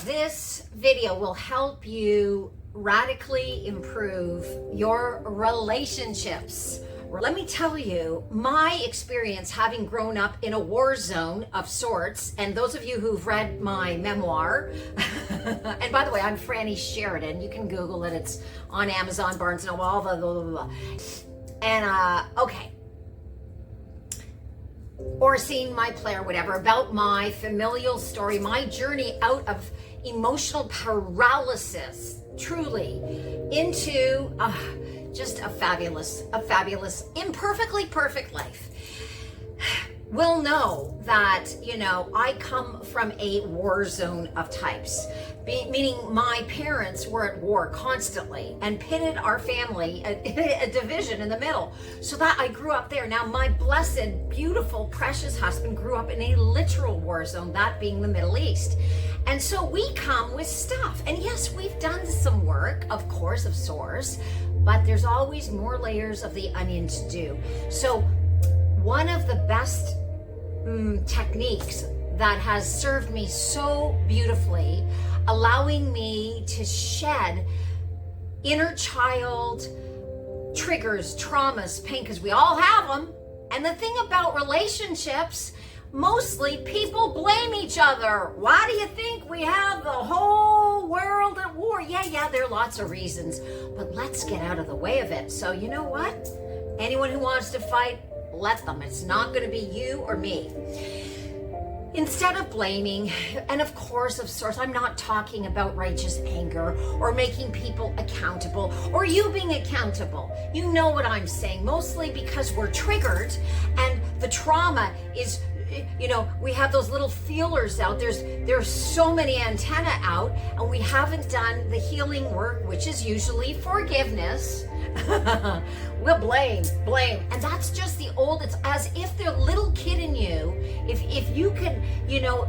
This video will help you radically improve your relationships. Let me tell you, my experience having grown up in a war zone of sorts, and those of you who've read my memoir, and by the way, I'm Frannie Sheridan. You can Google it. It's on Amazon, Barnes & Noble, all blah, blah, blah, blah. And, okay. Or seen my play or whatever, about my familial story, my journey out of emotional paralysis, truly, into just a fabulous, imperfectly perfect life. Will know that, you know, I come from a war zone of types, meaning my parents were at war constantly and pitted our family, a division in the middle, so that I grew up there. Now, my blessed, beautiful, precious husband grew up in a literal war zone, that being the Middle East. And so we come with stuff. And yes, we've done some work, of course, of sorts, but there's always more layers of the onion to do. So one of the best techniques that has served me so beautifully, allowing me to shed inner child triggers, traumas, pain, because we all have them. And the thing about relationships, mostly people blame each other. Why do you think we have the whole world at war? Yeah, there are lots of reasons, but let's get out of the way of it. So you know what? Anyone who wants to fight, let them. It's not going to be you or me. Instead of blaming, and of course, of sorts, I'm not talking about righteous anger or making people accountable or you being accountable. You know what I'm saying, mostly because we're triggered and the trauma is, you know, we have those little feelers out. There's so many antennae out, and we haven't done the healing work, which is usually forgiveness. We'll blame, and that's just the old. It's as if the little kid in you, if you can, you know,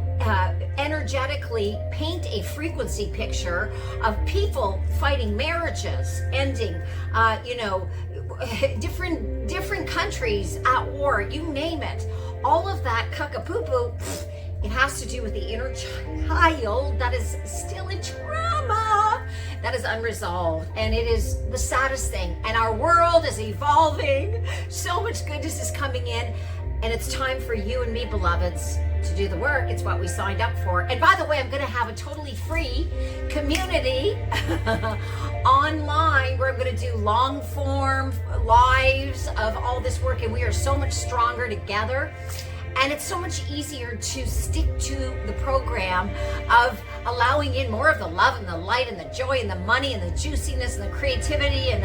energetically paint a frequency picture of people fighting, marriages ending, you know, different countries at war, you name it. All of that cuckapoo-poo, it has to do with the inner child that is still in trauma, that is unresolved. And it is the saddest thing. And our world is evolving. So much goodness is coming in. And it's time for you and me, beloveds, to do the work. It's what we signed up for. And by the way, I'm going to have a totally free community online where I'm going to do long form lives of all this work. And we are so much stronger together. And it's so much easier to stick to the program of allowing in more of the love and the light and the joy and the money and the juiciness and the creativity and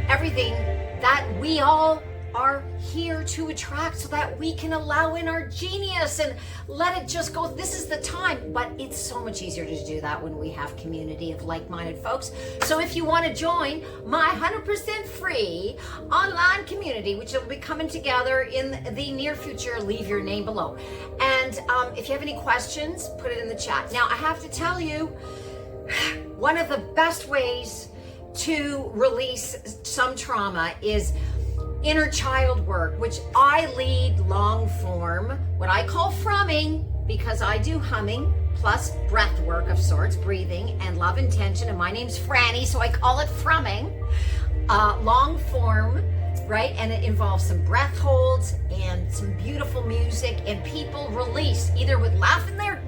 everything that we all are here to attract, so that we can allow in our genius and let it just go. This is the time. But it's so much easier to do that when we have community of like-minded folks. So if you want to join my 100% free online community, which will be coming together in the near future, leave your name below. And if you have any questions, put it in the chat. Now, I have to tell you, one of the best ways to release some trauma is inner child work, which I lead long form, what I call frumming, because I do humming plus breath work of sorts, breathing and love intention. And my name's Frannie, so I call it frumming. Long form, right? And it involves some breath holds and some beautiful music, and people release either with laughing their,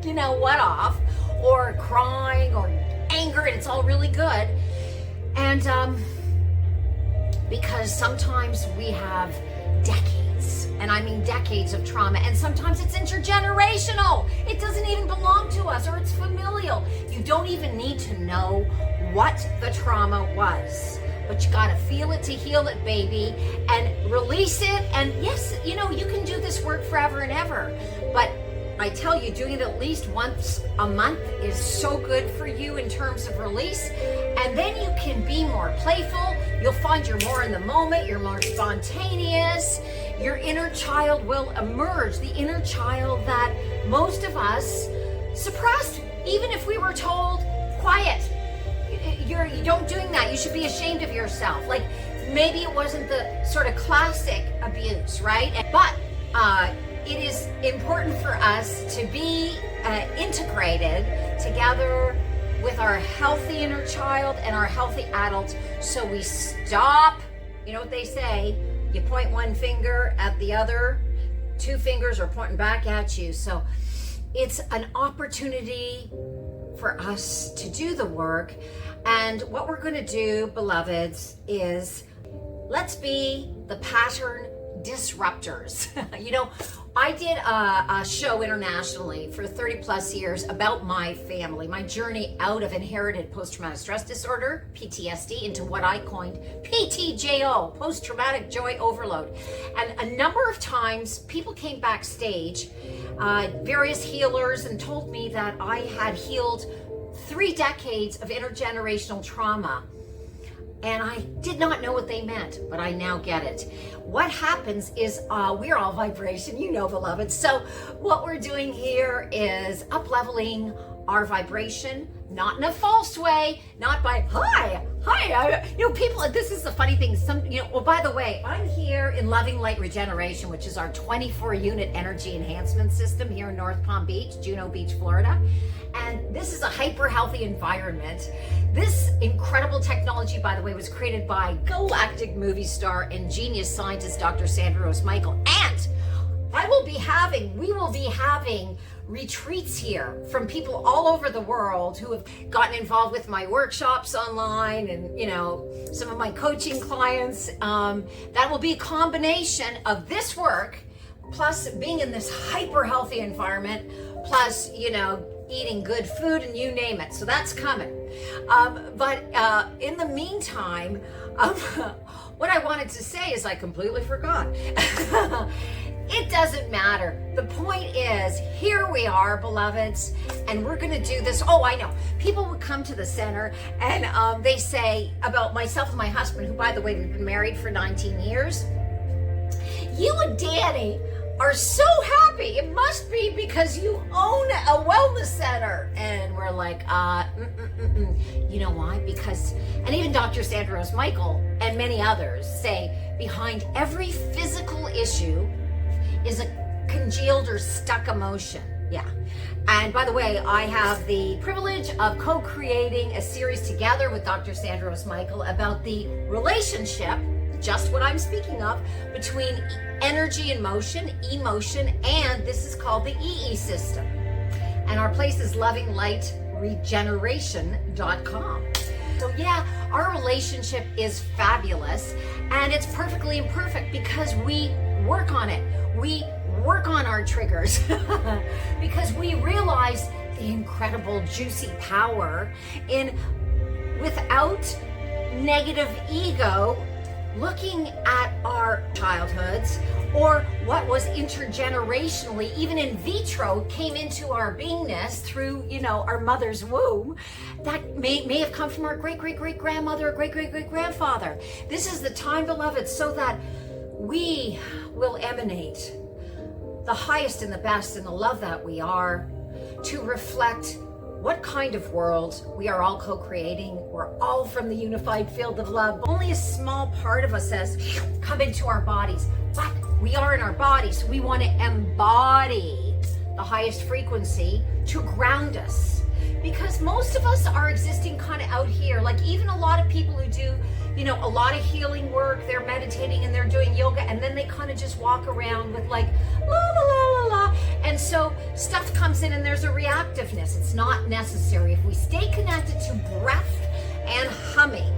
you know what, off, or crying or anger, and it's all really good. And because sometimes we have decades, and I mean decades of trauma, and sometimes it's intergenerational. It doesn't even belong to us, or it's familial. You don't even need to know what the trauma was, but you gotta feel it to heal it, baby, and release it. And yes, you know, you can do this work forever and ever, but I tell you, doing it at least once a month is so good for you in terms of release. And then you can be more playful. You'll find you're more in the moment. You're more spontaneous. Your inner child will emerge. The inner child that most of us suppressed, even if we were told, quiet. You don't doing that. You should be ashamed of yourself. Like, maybe it wasn't the sort of classic abuse, right? But it is important for us to be integrated together with our healthy inner child and our healthy adults, so we stop, you know what they say, you point one finger at the other, two fingers are pointing back at you. So it's an opportunity for us to do the work. And what we're going to do, beloveds, is let's be the pattern disruptors. You know, I did a show internationally for 30 plus years about my family, my journey out of inherited post-traumatic stress disorder, PTSD, into what I coined PTJO, post-traumatic joy overload. And a number of times people came backstage, various healers, and told me that I had healed 3 decades of intergenerational trauma. And I did not know what they meant, but I now get it. What happens is we're all vibration, you know, beloved. So what we're doing here is up-leveling our vibration, not in a false way, not by, hi, you know, people, this is the funny thing, well, by the way, I'm here in Loving Light Regeneration, which is our 24-unit energy enhancement system here in North Palm Beach, Juno Beach, Florida. And this is a hyper-healthy environment. This incredible technology, by the way, was created by galactic movie star and genius scientist, Dr. Sandra Rose Michael. And we will be having retreats here from people all over the world who have gotten involved with my workshops online and, you know, some of my coaching clients. That will be a combination of this work plus being in this hyper healthy environment, plus, you know, eating good food and you name it. So that's coming. But in the meantime, what I wanted to say is I completely forgot. It doesn't matter. The point is, here we are, beloveds, and we're going to do this. Oh, I know. People would come to the center and they say about myself and my husband, who, by the way, we've been married for 19 years. You and Danny are so happy. It must be because you own a wellness center. And we're like, you know why? Because, and even Dr. Sandra Rose Michael and many others say behind every physical issue is a congealed or stuck emotion. Yeah. And by the way, I have the privilege of co-creating a series together with Dr. Sandra Rose Michael about the relationship, just what I'm speaking of, between energy and motion, emotion, and this is called the EE system. And our place is lovinglightregeneration.com. So yeah, our relationship is fabulous, and it's perfectly imperfect because we work on it. We work on our triggers because we realize the incredible juicy power in, without negative ego, looking at our childhoods or what was intergenerationally, even in vitro, came into our beingness through, you know, our mother's womb, that may have come from our great-great-great-grandmother or great-great-great-grandfather. This is the time, beloved, so that we will emanate the highest and the best in the love that we are, to reflect what kind of world we are all co-creating. We're all from the unified field of love. Only a small part of us has come into our bodies, but we are in our bodies. So we want to embody the highest frequency to ground us, because most of us are existing kind of out here. Like even a lot of people who do, you know, a lot of healing work, they're meditating and they're doing yoga, and then they kind of just walk around with like la la la la la, and so stuff comes in and there's a reactiveness. It's not necessary. If we stay connected to breath and humming,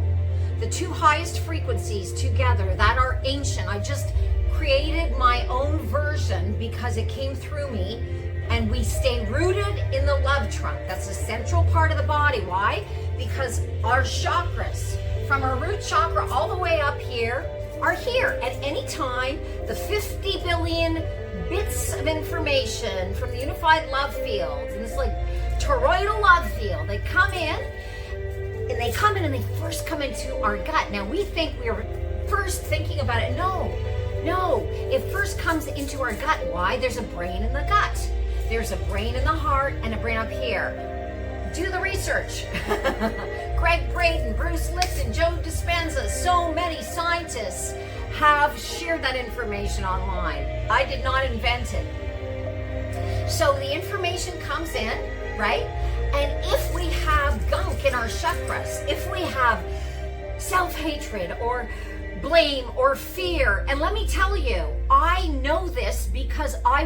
the two highest frequencies together that are ancient. I just created my own version because it came through me, and we stay rooted in the love trunk. That's the central part of the body. Why? Because our chakras, from our root chakra all the way up here, are here at any time. The 50 billion bits of information from the unified love field, and this like toroidal love field, they come in and they first come into our gut. Now we think we are first thinking about it. No, it first comes into our gut. Why? There's a brain in the gut. There's a brain in the heart and a brain up here. Do the research. Greg Braden, Bruce Lipton, Joe Dispenza, so many scientists have shared that information online. I did not invent it. So the information comes in, right? And if we have gunk in our chakras, if we have self-hatred or blame or fear, and let me tell you, I know this because I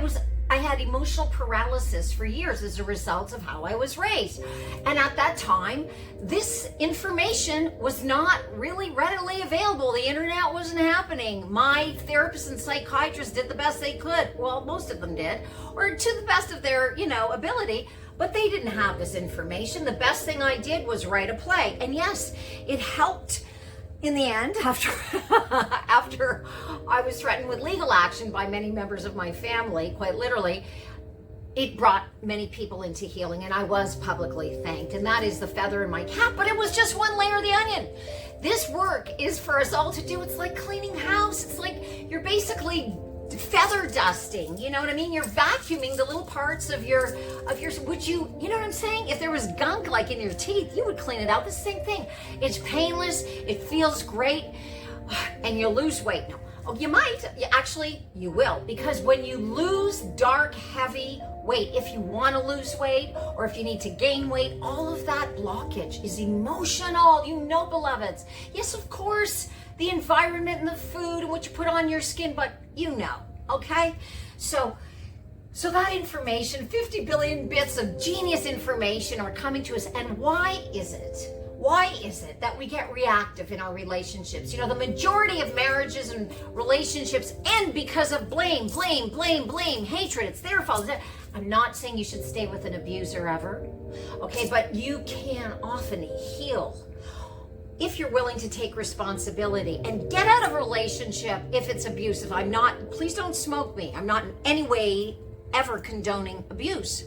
had emotional paralysis for years as a result of how I was raised. And at that time, this information was not really readily available. The internet wasn't happening. My therapists and psychiatrists did the best they could. Well, most of them did, or to the best of their, ability, but they didn't have this information. The best thing I did was write a play. And yes, it helped in the end, after I was threatened with legal action by many members of my family, quite literally, it brought many people into healing, and I was publicly thanked. And that is the feather in my cap, but it was just one layer of the onion. This work is for us all to do. It's like cleaning the house. It's like you're basically feather dusting, you know what I mean? You're vacuuming the little parts of your, would you know what I'm saying? If there was gunk like in your teeth, you would clean it out. The same thing. It's painless, it feels great, and you'll lose weight. No. Oh, you might, actually, you will, because when you lose dark, heavy weight, if you want to lose weight or if you need to gain weight, all of that blockage is emotional, beloveds. Yes, of course, the environment and the food and what you put on your skin, but okay? So that information, 50 billion bits of genius information are coming to us. And why is it? Why is it that we get reactive in our relationships? The majority of marriages and relationships end because of blame, hatred. It's their fault. I'm not saying you should stay with an abuser ever, okay? But you can often heal if you're willing to take responsibility and get out of a relationship if it's abusive. Please don't smoke me. I'm not in any way ever condoning abuse.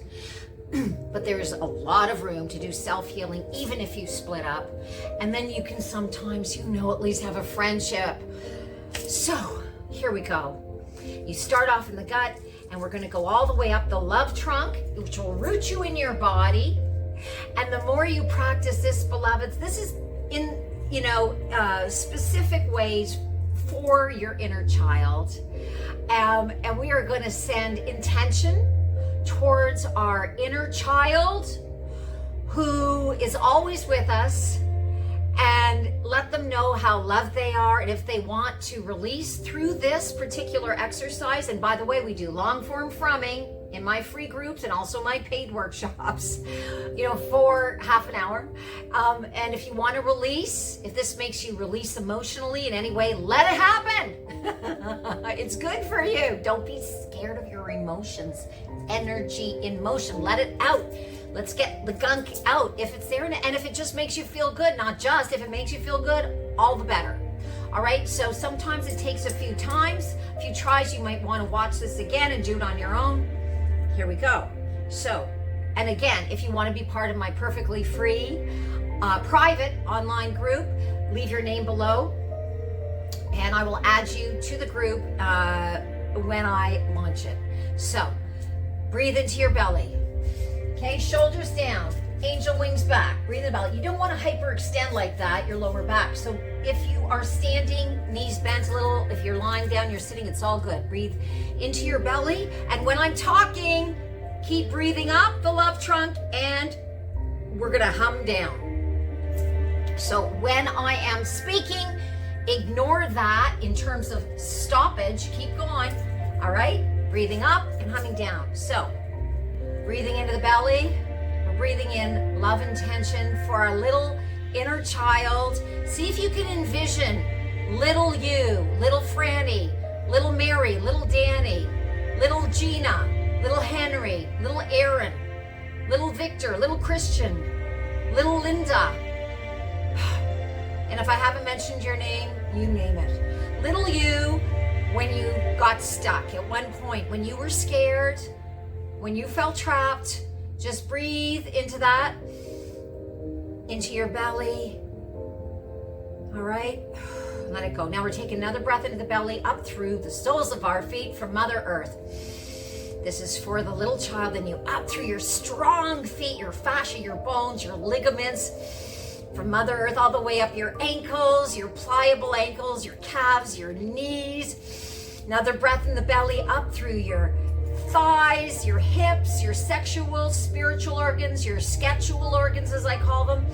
But there's a lot of room to do self-healing, even if you split up. And then you can sometimes, at least have a friendship. So here we go. You start off in the gut, and we're going to go all the way up the love trunk, which will root you in your body. And the more you practice this, beloveds, this is in specific ways for your inner child, and we are going to send intention towards our inner child who is always with us, and let them know how loved they are. And if they want to release through this particular exercise, and by the way, we do long form frumming in my free groups and also my paid workshops, for half an hour. And if you want to release, if this makes you release emotionally in any way, let it happen. It's good for you. Don't be scared of your emotions. Energy in motion. Let it out. Let's get the gunk out if it's there. And if it just makes you feel good, not just, if it makes you feel good, all the better. All right, so sometimes it takes a few tries. You might want to watch this again and do it on your own. Here we go. So, and again, if you want to be part of my perfectly free, private online group, leave your name below, and I will add you to the group when I launch it. So, breathe into your belly. Okay, shoulders down, angel wings back. Breathe in the belly. You don't want to hyperextend like that, your lower back. So if you are standing, knees bent a little, if you're lying down, you're sitting, it's all good. Breathe into your belly. And when I'm talking, keep breathing up the love trunk, and we're going to hum down. So when I am speaking, ignore that in terms of stoppage. Keep going. All right? Breathing up and humming down. So breathing into the belly. We're breathing in love and tension for our little inner child. See if you can envision little you, little Frannie, little Mary, little Danny, little Gina, little Henry, little Aaron, little Victor, little Christian, little Linda. And if I haven't mentioned your name, you name it. Little you, when you got stuck at one point, when you were scared, when you felt trapped, just breathe into that, into your belly. All right, let it go. Now we're taking another breath into the belly, up through the soles of our feet from Mother Earth. This is for the little child in you, up through your strong feet, your fascia, your bones, your ligaments, from Mother Earth all the way up your ankles, your pliable ankles, your calves, your knees. Another breath in the belly, up through your thighs, your hips, your sexual, spiritual organs, your sketchual organs, as I call them,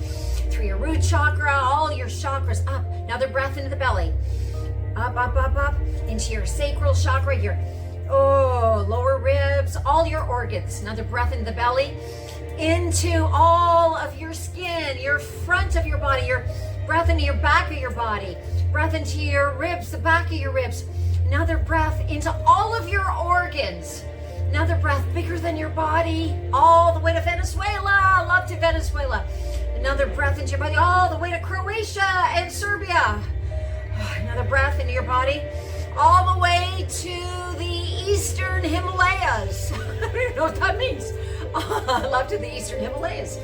through your root chakra, all your chakras up. Another breath into the belly. Up, up, up, up, into your sacral chakra, your lower ribs, all your organs. Another breath into the belly, into all of your skin, your front of your body, your breath into your back of your body, breath into your ribs, the back of your ribs. Another breath into all of your organs. Another breath bigger than your body, all the way to Venezuela. Love to Venezuela. Another breath into your body, all the way to Croatia and Serbia. Another breath into your body, all the way to the Eastern Himalayas. I don't even know what that means. I love to the Eastern Himalayas.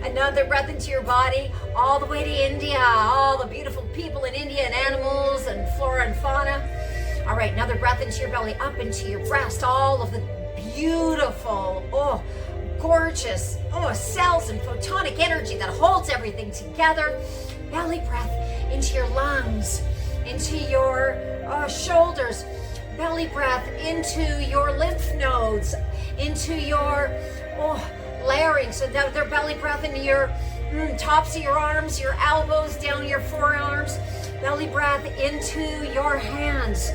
Another breath into your body, all the way to India, all the beautiful people in India and animals and flora and fauna. All right, another breath into your belly, up into your breast, all of the beautiful, gorgeous, cells and photonic energy that holds everything together. Belly breath into your lungs, into your shoulders. Belly breath into your lymph nodes, into your larynx. So their belly breath into your tops of your arms, your elbows, down your forearms. Belly breath into your hands,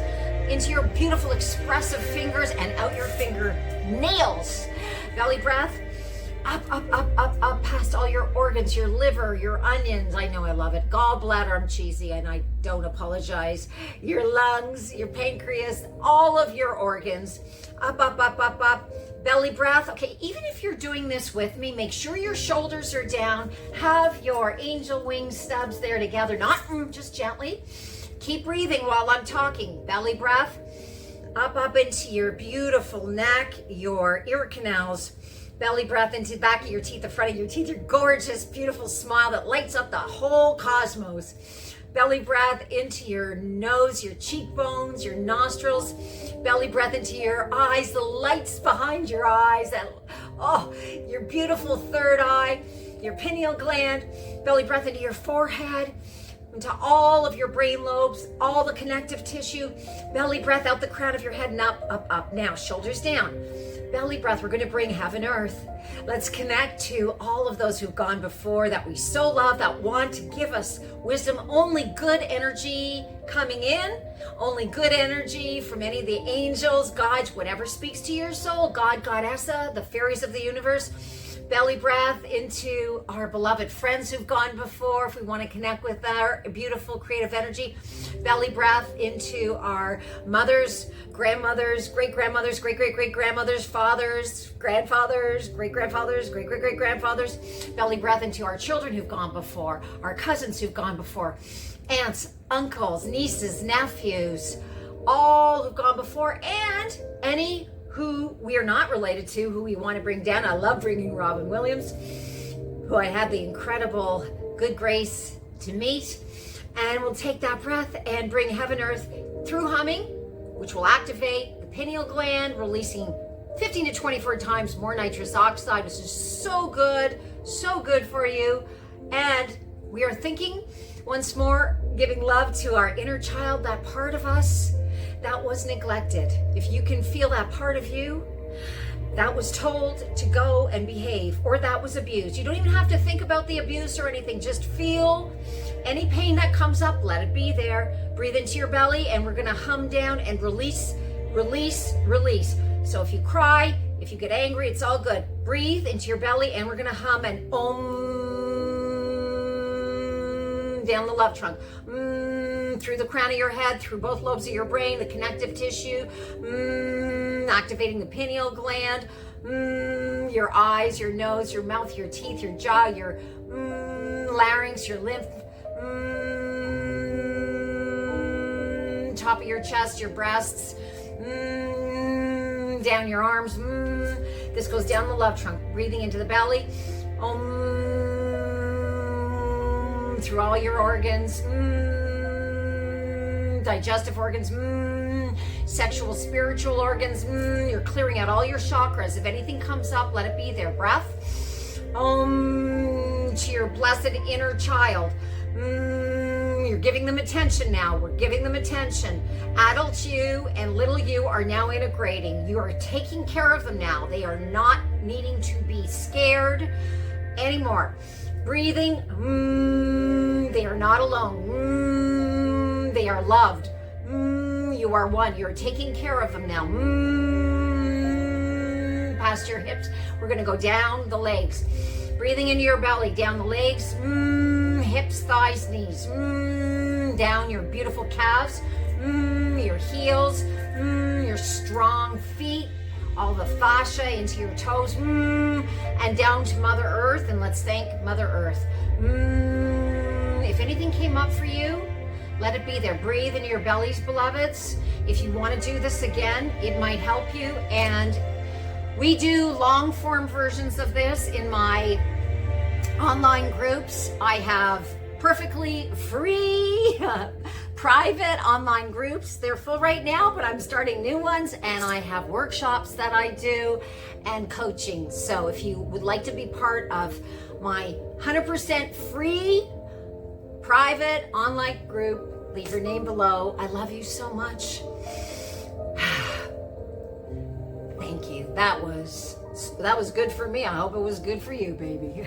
into your beautiful expressive fingers and out your fingernails. Belly breath up, up, up, up, up past all your organs, your liver, your onions. I know, I love it. Gallbladder, I'm cheesy and I don't apologize. Your lungs, your pancreas, all of your organs. Up, up, up, up, up. Belly breath. Okay, even if you're doing this with me, make sure your shoulders are down. Have your angel wing stubs there together, not just gently. Keep breathing while I'm talking. Belly breath. Up, up into your beautiful neck, your ear canals. Belly breath into the back of your teeth, the front of your teeth, your gorgeous, beautiful smile that lights up the whole cosmos. Belly breath into your nose, your cheekbones, your nostrils. Belly breath into your eyes, the lights behind your eyes, your beautiful third eye, your pineal gland. Belly breath into your forehead, into all of your brain lobes, all the connective tissue. Belly breath out the crown of your head and up, up, up. Now, shoulders down. Belly breath, we're going to bring heaven, earth. Let's connect to all of those who've gone before that we so love, that want to give us wisdom. Only good energy coming in, only good energy from any of the angels, guides, whatever speaks to your soul, God, Goddessa, the fairies of the universe. Belly breath into our beloved friends who've gone before, if we want to connect with our beautiful creative energy. Belly breath into our mothers, grandmothers, great-grandmothers, great-great-great-grandmothers, fathers, grandfathers, great-grandfathers, great-great-great-grandfathers. Belly breath into our children who've gone before, our cousins who've gone before, aunts, uncles, nieces, nephews, all who've gone before, and any who we are not related to, who we want to bring down. I love bringing Robin Williams, who I had the incredible good grace to meet. And we'll take that breath and bring heaven, earth through humming, which will activate the pineal gland, releasing 15 to 24 times more nitrous oxide, which is so good for you. And we are thinking once more, giving love to our inner child, that part of us that was neglected. If you can feel that part of you that was told to go and behave, or that was abused, you don't even have to think about the abuse or anything. Just feel any pain that comes up, let it be there. Breathe into your belly, and we're gonna hum down and release, release, release. So if you cry, if you get angry, it's all good. Breathe into your belly, and we're gonna hum an down the love trunk, through the crown of your head, through both lobes of your brain, the connective tissue, activating the pineal gland, your eyes, your nose, your mouth, your teeth, your jaw, your larynx, your lymph, top of your chest, your breasts, down your arms. This goes down the love trunk, breathing into the belly, through all your organs, digestive organs, sexual, spiritual organs. You're clearing out all your chakras. If anything comes up, let it be there. Breath to your blessed inner child, You're giving them attention now. We're giving them attention. Adult you and little you are now integrating. You are taking care of them now. They are not needing to be scared anymore. Breathing. They are not alone. They are loved. You are one. You're taking care of them now. Past your hips. We're going to go down the legs. Breathing into your belly, down the legs, hips, thighs, knees, down your beautiful calves, your heels, your strong feet, all the fascia into your toes, and down to Mother Earth. And let's thank Mother Earth. If anything came up for you, let it be there. Breathe into your bellies, beloveds. If you want to do this again, it might help you. And we do long form versions of this in my online groups. I have perfectly free private online groups. They're full right now, but I'm starting new ones, and I have workshops that I do and coaching. So if you would like to be part of my 100% free private online group, leave your name below. I love you so much. Thank you. That was good for me. I hope it was good for you, baby.